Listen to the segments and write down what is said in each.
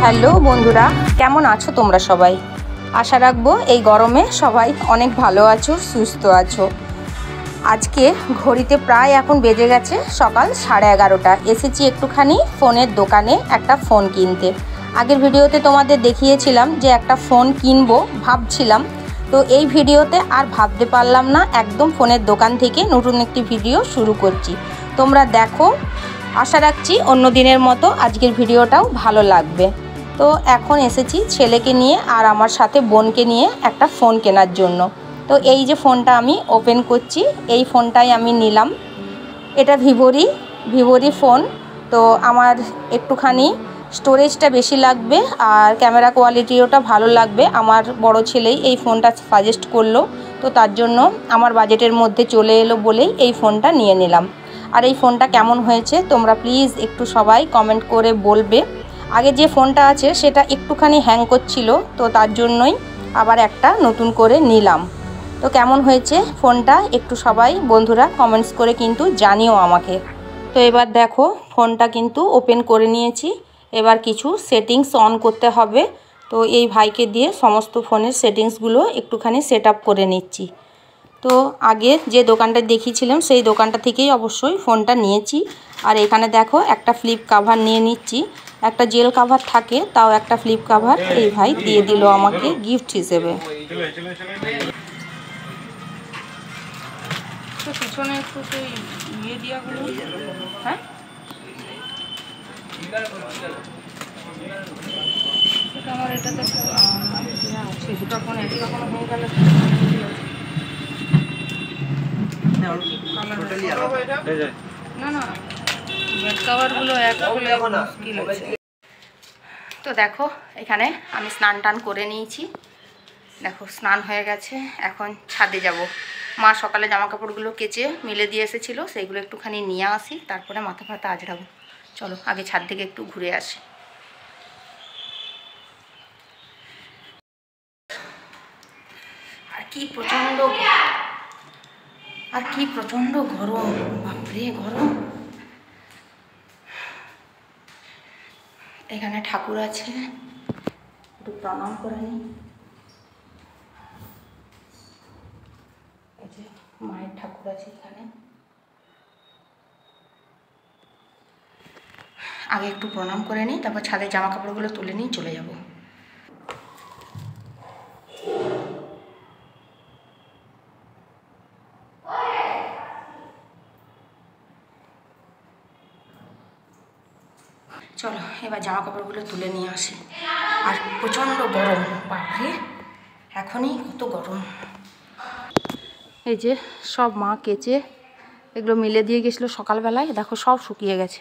Hello বন্ধুরা, কেমন আছো তোমরা সবাই? আশা রাখবো এই গরমে সবাই অনেক ভালো আছো, সুস্থ আছো। আজকে ঘড়িতে প্রায় এখন বেজে গেছে সকাল 11:30। এসেছি একটুখানি ফোনের দোকানে একটা ফোন কিনতে। আগের ভিডিওতে তোমাদের দেখিয়েছিলাম যে একটা ফোন কিনবো ভাবছিলাম, তো এই ভিডিওতে আর ভাবতে পারলাম না, একদম ফোনের দোকান থেকে নতুন একটি ভিডিও শুরু করছি। তোমরা দেখো, আশা রাখছি অন্য দিনের মতো আজকের ভিডিওটাও ভালো লাগবে। তো এখন এসেছি ছেলেকে নিয়ে আর আমার সাথে বোনকে নিয়ে একটা ফোন কেনার জন্য। তো এই যে ফোনটা আমি ওপেন করছি, এই ফোনটাই আমি নিলাম। এটা ভিভোরই ফোন। তো আমার একটুখানি স্টোরেজটা বেশি লাগবে আর ক্যামেরা কোয়ালিটিওটা ভালো লাগবে। আমার বড় ছেলেই এই ফোনটা সাজেস্ট করলো, তো তার জন্য আমার বাজেটের মধ্যে চলে এলো বলেই এই ফোনটা নিয়ে নিলাম। আর এই ফোনটা কেমন হয়েছে তোমরা প্লিজ একটু সবাই কমেন্ট করে বলবে। আগে যে ফোনটা আছে সেটা একটুখানি হ্যাং করছিল, তো তার জন্যই আবার একটা নতুন করে নিলাম। তো কেমন হয়েছে ফোনটা একটু সবাই বন্ধুরা কমেন্টস করে কিন্তু জানিও আমাকে। তো এবার দেখো ফোনটা কিন্তু ওপেন করে নিয়েছি। এবার কিছু সেটিংস অন করতে হবে। তো এই ভাইকে দিয়ে সমস্ত ফোনের সেটিংসগুলো একটুখানি সেট আপ করে নিচ্ছি। তো আগে যে দোকানটা দেখিয়েছিলাম সেই দোকানটা থেকেই অবশ্যই ফোনটা নিয়েছি। আর এখানে দেখো একটা ফ্লিপ কাভার নিয়ে নিচ্ছি। একটা জেল কাভার থাকে, তাও একটা ফ্লিপ কাভার এই ভাই দিয়ে দিল আমাকে গিফট হিসেবে। তো পিছনে একটু সেই ইয়ে দিয়াগুলো, হ্যাঁ আমার এটাতে আছে দুটো ফোন একটা কোনো হয়ে গেলে না না ব্যাক কাভারগুলো এক হলে মুশকিল আছে। তো দেখো এখানে আমি স্নান টান করে নিয়েছি। দেখো স্নান হয়ে গেছে, এখন ছাদে যাব। মা সকালে জামা কাপড়গুলো কেচে মিলে দিয়ে এসেছিলো, সেইগুলো একটুখানি নিয়ে আসি, তারপরে মাথা ফাথা আজড়াবো। চলো আগে ছাদ থেকে একটু ঘুরে আসি। আর কি প্রচণ্ড গরম, বাপরে গরম। এখানে ঠাকুর আছে, একটু প্রণাম করে নিই। এই যে মায়ের ঠাকুর আছে এখানে, আগে একটু প্রণাম করে নিই, তারপর ছাদের জামা কাপড়গুলো তুলে নিয়ে চলে যাব। চলো এবার জামা কাপড়গুলো তুলে নিয়ে আসি। আর প্রচণ্ড গরম, বাপরে এখনই কত গরম। এই যে সব মা কেচে এগুলো মিলে দিয়ে গেছিলো সকালবেলায়, দেখো সব শুকিয়ে গেছে।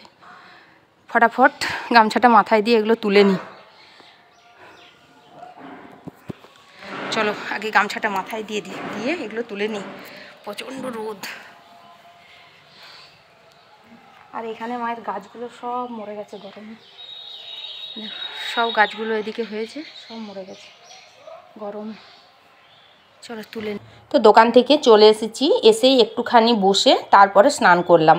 ফটাফট গামছাটা মাথায় দিয়ে এগুলো তুলে নিই। চলো আগে গামছাটা মাথায় দিয়ে এগুলো তুলে নিই, প্রচণ্ড রোদ। আর এখানে মায়ের গাছগুলো সব মরে গেছে গরমে, সব গাছগুলো এদিকে হয়েছে সব মরে গেছে গরমে। চলো তুলে। তো দোকান থেকে চলে এসেছি, এসেই একটুখানি বসে তারপরে স্নান করলাম।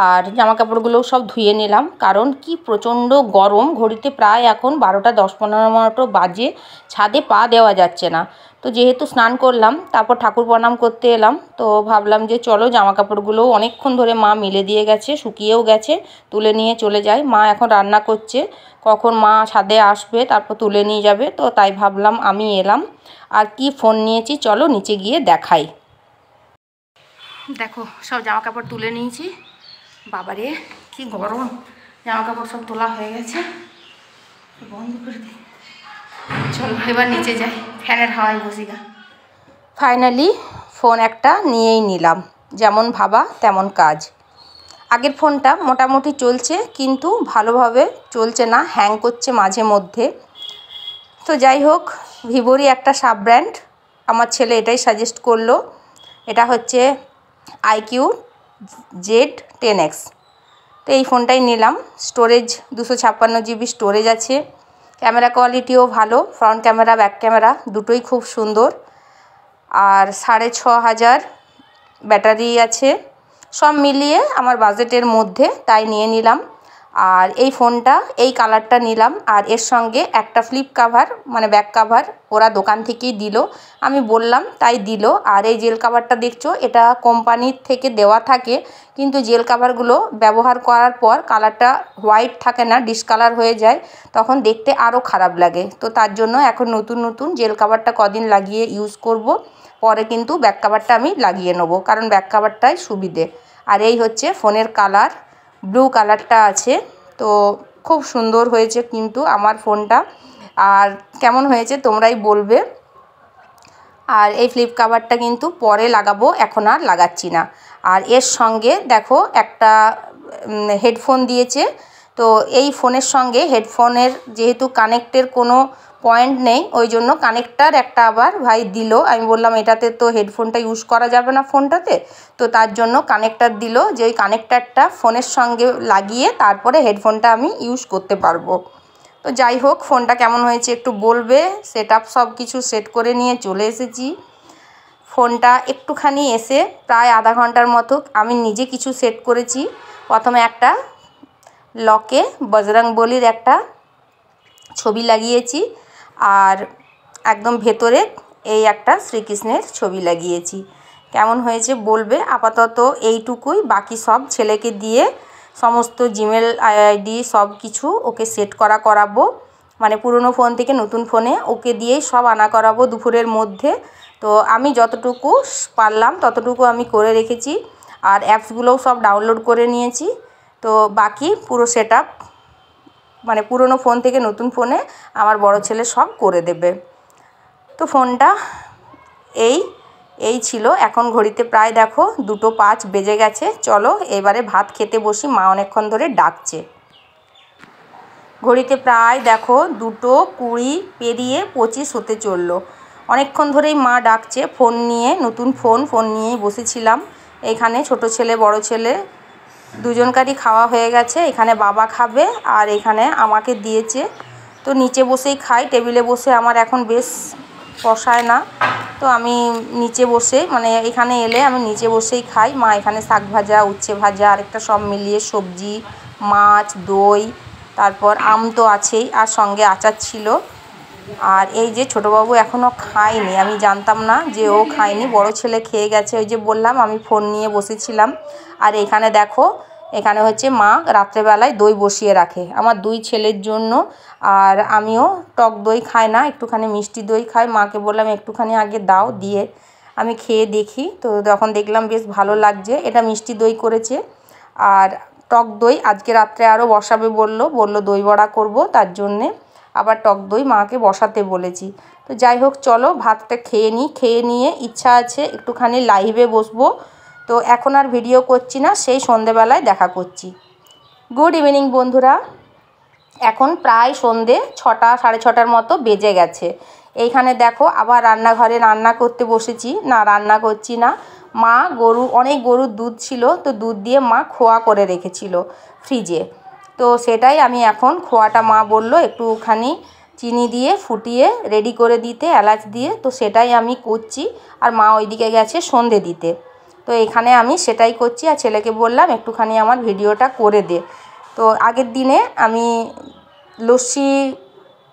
আর জামা কাপড়গুলোও সব ধুয়ে নিলাম, কারণ কি প্রচণ্ড গরম। ঘড়িতে প্রায় এখন 12টা 10-15 বাজে, ছাদে পা দেওয়া যাচ্ছে না। তো যেহেতু স্নান করলাম, তারপর ঠাকুর প্রণাম করতে এলাম, তো ভাবলাম যে চলো জামা কাপড়গুলো অনেকক্ষণ ধরে মা মেলে দিয়ে গেছে, শুকিয়েও গেছে, তুলে নিয়ে চলে যাই। মা এখন রান্না করছে, কখন মা ছাদে আসবে তারপর তুলে নিয়ে যাবে, তো তাই ভাবলাম আমি এলাম। আর কি ফোন নিয়েছি চলো নিচে গিয়ে দেখাই। দেখো সব জামা কাপড় তুলে নিয়েছি। বাবারে কি গরম, জামা কাপড় সব তোলা হয়ে গেছে, বন্ধ করে দিই। চলো এবার নিচে যাই, ফ্যানের হাওয়ায় বসি গা। ফাইনালি ফোন একটা নিয়েই নিলাম, যেমন ভাবা তেমন কাজ। আগের ফোনটা মোটামুটি চলছে, কিন্তু ভালোভাবে চলছে না, হ্যাং করছে মাঝে মধ্যে। তো যাই হোক, ভিভোরই একটা সাব ব্র্যান্ড, আমার ছেলে এটাই সাজেস্ট করলো। এটা হচ্ছে IQ Z10X। তো এই ফোনটাই নিলাম। স্টোরেজ 256 GB স্টোরেজ আছে, ক্যামেরা কোয়ালিটিও ভালো, ফ্রন্ট ক্যামেরা ব্যাক ক্যামেরা দুটোই খুব সুন্দর। আর 6500 ব্যাটারি আছে, সব মিলিয়ে আমার বাজেটের মধ্যে, তাই নিয়ে নিলাম। আর এই ফোনটা এই কালারটা নিলাম, আর এর সঙ্গে একটা ফ্লিপ কাভার মানে ব্যাক কাভার ওরা দোকান থেকেই দিল, আমি বললাম তাই দিল। আর এই জেল কাভারটা দেখছো, এটা কোম্পানির থেকে দেওয়া থাকে, কিন্তু জেল কাভারগুলো ব্যবহার করার পর কালারটা হোয়াইট থাকে না, ডিসকালার হয়ে যায়, তখন দেখতে আরও খারাপ লাগে। তো তার জন্য এখন নতুন নতুন জেল কাভারটা কদিন লাগিয়ে ইউজ করব, পরে কিন্তু ব্যাক কাভারটা আমি লাগিয়ে নেবো, কারণ ব্যাক কাভারটাই সুবিধে। আর এই হচ্ছে ফোনের কালার, ব্লু কালারটা আছে। তো খুব সুন্দর হয়েছে কিন্তু আমার ফোনটা, আর কেমন হয়েছে তোমরাই বলবে। আর এই ফ্লিপ কাভারটা কিন্তু পরে লাগাবো, এখন আর লাগাচ্ছি না। আর এর সঙ্গে দেখো একটা হেডফোন দিয়েছে। তো এই ফোনের সঙ্গে হেডফোনের যেহেতু কানেক্টের কোনো পয়েন্ট নেই, ওই জন্য কানেক্টার একটা আবার ভাই দিল। আমি বললাম এটাতে তো হেডফোনটা ইউজ করা যাবে না ফোনটাতে, তো তার জন্য কানেক্টার দিল, যে ওই কানেক্টারটা ফোনের সঙ্গে লাগিয়ে তারপরে হেডফোনটা আমি ইউজ করতে পারবো। তো যাই হোক, ফোনটা কেমন হয়েছে একটু বলবে। সেট আপ সব কিছু সেট করে নিয়ে চলে এসেছি। ফোনটা একটুখানি এসে প্রায় আধা ঘন্টার মতো আমি নিজে কিছু সেট করেছি। প্রথমে একটা লকে বজরংবলির একটা ছবি লাগিয়েছি, আর একদম ভেতরে এই একটা শ্রীকৃষ্ণের ছবি লাগিয়েছি। কেমন হয়েছে বলবে। আপাতত এইটুকুই, বাকি সব ছেলেকে দিয়ে সমস্ত জিমেল আইডি সব কিছু ওকে সেট করাবো, মানে পুরনো ফোন থেকে নতুন ফোনে ওকে দিয়েই সব আনা করাবো দুপুরের মধ্যে। তো আমি যতটুকু পারলাম ততটুকু আমি করে রেখেছি, আর অ্যাপসগুলোও সব ডাউনলোড করে নিয়েছি। তো বাকি পুরো সেট আপ মানে পুরনো ফোন থেকে নতুন ফোনে আমার বড় ছেলে সব করে দেবে। তো ফোনটা এই ছিল। এখন ঘড়িতে প্রায় দেখো 2:05 বেজে গেছে। চলো এবারে ভাত খেতে বসি, মা অনেকক্ষণ ধরে ডাকছে। ঘড়িতে প্রায় দেখো 2:20 পেরিয়ে 25 হতে চললো। অনেকক্ষণ ধরেই মা ডাকছে ফোন নিয়ে, নতুন ফোন নিয়েই বসেছিলাম। এখানে ছোট ছেলে বড় ছেলে দুজনকারই খাওয়া হয়ে গেছে। এখানে বাবা খাবে, আর এখানে আমাকে দিয়েছে। তো নিচে বসেই খাই, টেবিলে বসে আমার এখন বেশ পোষায় না। তো আমি নিচে বসে মানে এখানে এলে আমি নিচে বসেই খাই। মা এখানে শাক ভাজা, উচ্ছে ভাজা, আরেকটা সব মিলিয়ে সবজি, মাছ, দই, তারপর আম তো আছেই, আর সঙ্গে আচার ছিল। আর এই যে ছোটোবাবু এখনও খায়নি, আমি জানতাম না যে ও খায়নি, বড় ছেলে খেয়ে গেছে। ওই যে বললাম আমি ফোন নিয়ে বসেছিলাম। আর এখানে দেখো, এখানে হচ্ছে মা রাত্রেবেলায় দই বসিয়ে রাখে আমার দুই ছেলের জন্য, আর আমিও টক দই খাই না, একটুখানি মিষ্টি দই খাই। মাকে বললাম একটুখানি আগে দাও, দিয়ে আমি খেয়ে দেখি। তো যখন দেখলাম বেশ ভালো লাগছে। এটা মিষ্টি দই করেছে, আর টক দই আজকে রাত্রে আরও বসাবে বললো দই বড়া করব, তার জন্যে আবার টক দই মাকে বসাতে বলেছি। তো যাই হোক, চলো ভাতটা খেয়ে নিই। খেয়ে নিয়ে ইচ্ছা আছে একটুখানি লাইভে বসবো। তো এখন আর ভিডিও করছি না, সেই সন্ধেবেলায় দেখা করছি। গুড ইভিনিং বন্ধুরা। এখন প্রায় সন্ধে 6টা 6:30 মতো বেজে গেছে। এইখানে দেখো আবার রান্নাঘরে রান্না করতে বসেছি। না, রান্না করছি না। মা অনেক গরুর দুধ ছিল, তো দুধ দিয়ে মা খোয়া করে রেখেছিল ফ্রিজে। তো সেটাই আমি এখন খোয়াটা মা বললো একটুখানি চিনি দিয়ে ফুটিয়ে রেডি করে দিতে, এলাচ দিয়ে। তো সেটাই আমি করছি, আর মা ওইদিকে গেছে সন্ধে দিতে। তো এখানে আমি সেটাই করছি, আর ছেলেকে বললাম একটুখানি আমার ভিডিওটা করে দে। তো আগের দিনে আমি লস্যি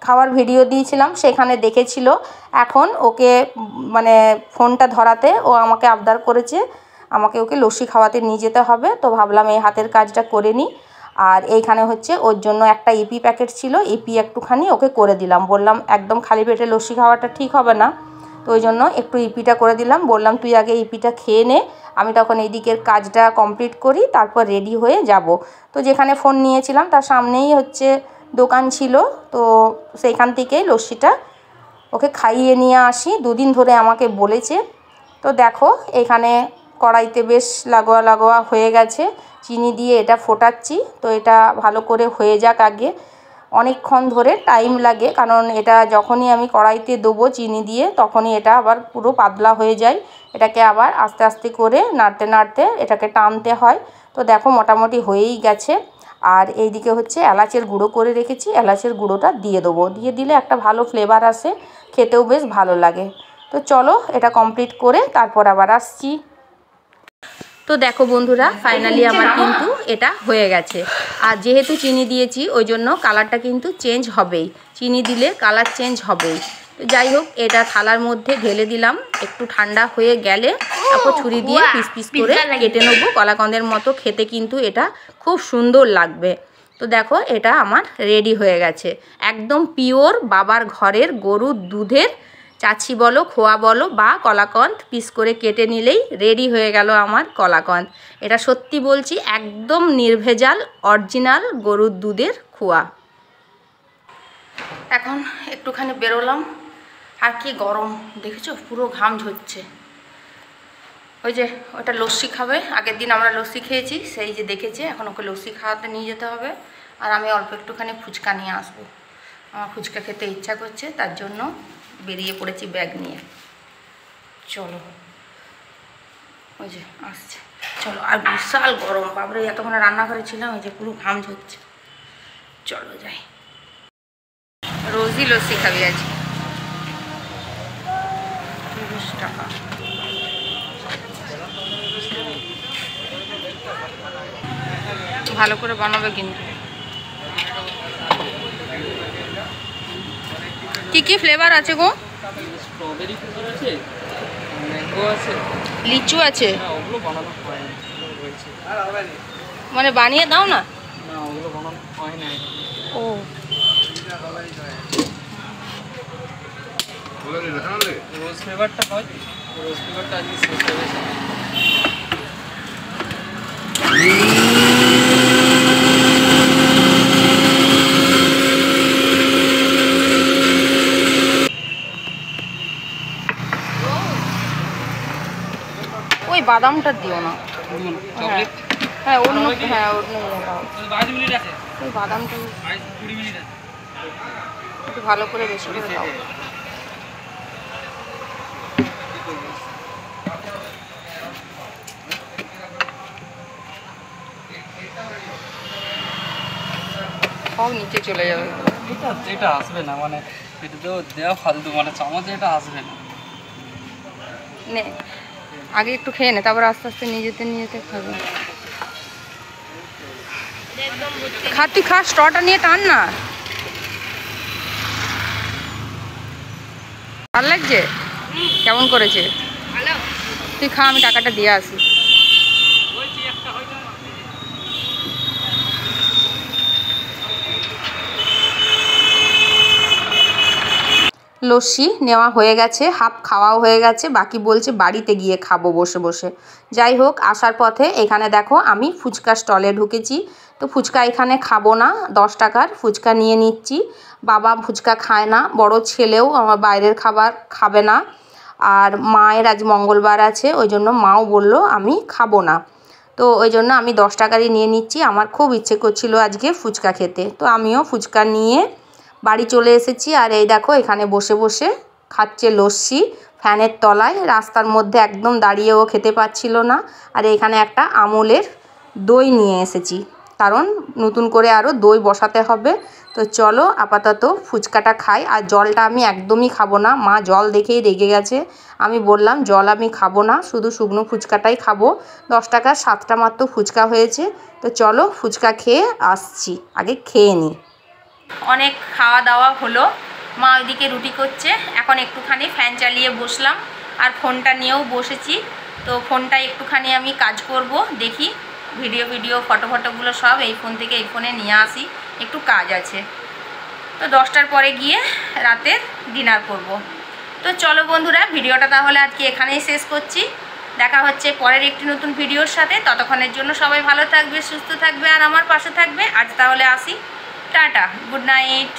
খাওয়ার ভিডিও দিয়েছিলাম, সেখানে দেখেছিল। এখন ওকে মানে ফোনটা ধরাতে ও আমাকে আবদার করেছে আমাকে ওকে লস্যি খাওয়াতে নিয়ে যেতে হবে। তো ভাবলাম এই হাতের কাজটা করে নিই। আর এইখানে হচ্ছে ওর জন্য একটা ইপি প্যাকেট ছিল, ইপি একটুখানি ওকে করে দিলাম। বললাম একদম খালি পেটে লস্যি খাওয়াটা ঠিক হবে না, তো ওই জন্য একটু ইপিটা করে দিলাম। বললাম তুই আগে ইপিটা খেয়ে নে, আমি তখন এই দিকের কাজটা কমপ্লিট করি, তারপর রেডি হয়ে যাব। তো যেখানে ফোন নিয়েছিলাম তার সামনেই হচ্ছে দোকান ছিল, তো সেইখান থেকেই লস্যিটা ওকে খাইয়ে নিয়ে আসি। 2 দিন ধরে আমাকে বলেছে। তো দেখো এখানে কড়াইতে বেশ লাগোয়া হয়ে গেছে, চিনি দিয়ে এটা ফোটাচ্ছি। তো এটা ভালো করে হয়ে যাক আগে, অনেকক্ষণ ধরে টাইম লাগে, কারণ এটা যখনই আমি কড়াইতে দেবো চিনি দিয়ে তখনই এটা আবার পুরো পাতলা হয়ে যায়। এটাকে আবার আস্তে আস্তে করে নাড়তে এটাকে টানতে হয়। তো দেখো মোটামুটি হয়েই গেছে। আর এইদিকে হচ্ছে এলাচের গুঁড়ো করে রেখেছি, এলাচের গুঁড়োটা দিয়ে দেবো। দিয়ে দিলে একটা ভালো ফ্লেভার আসে, খেতেও বেশ ভালো লাগে। তো চলো এটা কমপ্লিট করে তারপর আবার আসছি। তো দেখো বন্ধুরা, ফাইনালি আমার কিন্তু এটা হয়ে গেছে। আর যেহেতু চিনি দিয়েছি ওই জন্য কালারটা কিন্তু চেঞ্জ হবেই, চিনি দিলে কালার চেঞ্জ হবেই। তো যাই হোক, এটা থালার মধ্যে ঢেলে দিলাম। একটু ঠান্ডা হয়ে গেলে তারপর ছুরি দিয়ে পিস পিস করে কেটে নেবো। কলাকন্দের মতো খেতে কিন্তু এটা খুব সুন্দর লাগবে। তো দেখো, এটা আমার রেডি হয়ে গেছে। একদম পিওর বাবার ঘরের গরুর দুধের চাছি বলো, খোয়া বলো বা কলাকন্দ পিস করে কেটে নিলেই রেডি হয়ে গেল আমার কলাকন্দ। এটা সত্যি বলছি, একদম নির্ভেজাল অরিজিনাল গরুর দুধের খোয়া। এখন একটুখানি বেরোলাম। আর কি গরম দেখেছো, পুরো ঘাম ঝরছে। ওই যে ওটা লস্যি খাবে, আগের দিন আমরা লস্যি খেয়েছি, সেই যে দেখেছে। এখন ওকে লস্যি খাওয়াতে নিয়ে যেতে হবে। আর আমি অল্প একটুখানি ফুচকা নিয়ে আসবো। আমার ফুচকা খেতে ইচ্ছা করছে, তার জন্য বেরিয়ে পড়েছি ব্যাগ নিয়ে। চলো, ওই যে আসছে, চলো। আর বিশাল গরম, বাবরে এতক্ষণ রান্নাঘরে ছিলাম, ওই যে পুরো ঘাম ঝরছে। চলো যাই। রোজই লস্যি খাবি আজ, 30 টাকা। ভালো করে বানাবে কিন্তু। কি কি ফ্লেভার আছে গো? স্ট্রবেরি ফ্লেভার আছে, ম্যাঙ্গো আছে, লিচু আছে। না ওগুলো বানানো হয় না, মানে বানিয়ে দাও না। না ওগুলো বানানো হয় না। ও রোজ ফ্লেভারটা হয়, রোজ ফ্লেভারটা আজকে শেষ হয়ে গেছে। ওই বাদামটা দিও না। চকলেট, হ্যাঁ অন্য, হ্যাঁ অন্য দাও। 22 মিনিট আছে, ওই বাদামটা 20 মিনিট আছে। একটু ভালো করে বেশি করে দাও। সব নিচে চলে যাবে। এটা আসবে না, মানে এটা তো দেওয়া ফালতু, মানে চামচে এটা আসবে না। নে আগে একটু খেয়ে নে, তারপর আস্তে আস্তে নিয়ে যেতে খাবে। খা, তুই খা, স্ট্রটা নিয়ে টান না। ভালো লাগছে? কেমন করেছে? তুই খা, আমি টাকাটা দিয়ে আসি। লস্যি নেওয়া হয়ে গেছে, হাফ খাওয়াও হয়ে গেছে, বাকি বলছে বাড়িতে গিয়ে খাবো বসে বসে। যাই হোক, আসার পথে এখানে দেখো আমি ফুচকা স্টলে ঢুকেছি। তো ফুচকা এখানে খাবো না, 10 টাকার ফুচকা নিয়ে নিচ্ছি। বাবা ফুচকা খায় না, বড় ছেলেও আমার বাইরের খাবার খাবে না। আর মায়ের আজ মঙ্গলবার আছে, ওই জন্য মাও বলল আমি খাবো না। তো ওই জন্য আমি 10 টাকারই নিয়ে নিচ্ছি। আমার খুব ইচ্ছে করছিল আজকে ফুচকা খেতে, তো আমিও ফুচকা নিয়ে বাড়ি চলে এসেছি। আর এই দেখো এখানে বসে বসে খাচ্ছে লস্যি ফ্যানের তলায়। রাস্তার মধ্যে একদম দাঁড়িয়েও খেতে পাচ্ছিল না। আর এখানে একটা আমুলের দই নিয়ে এসেছি, কারণ নতুন করে আরও দই বসাতে হবে। তো চলো আপাতত ফুচকাটা খাই। আর জলটা আমি একদমই খাবো না, মা জল দেখেই রেগে গেছে। আমি বললাম জল আমি খাবো না, শুধু শুকনো ফুচকাটাই খাবো। 10 টাকার 7টা মাত্র ফুচকা হয়েছে। তো চলো ফুচকা খেয়ে আসছি, আগে খেয়ে নিই। অনেক খাওয়া দাওয়া হলো, মা ওইদিকে রুটি করছে। এখন একটুখানি ফ্যান চালিয়ে বসলাম, আর ফোনটা নিয়েও বসেছি। তো ফোনটা একটুখানি আমি কাজ করব, দেখি ভিডিও ফটোগুলো সব এই ফোন থেকে এই ফোনে নিয়ে আসি, একটু কাজ আছে। তো 10টার পরে গিয়ে রাতের ডিনার করব। তো চলো বন্ধুরা, ভিডিওটা তাহলে আজকে এখানেই শেষ করছি। দেখা হচ্ছে পরের একটি নতুন ভিডিওর সাথে। ততক্ষণের জন্য সবাই ভালো থাকবে, সুস্থ থাকবে আর আমার পাশে থাকবে। আজ তাহলে আসি, টাটা, গুড নাইট।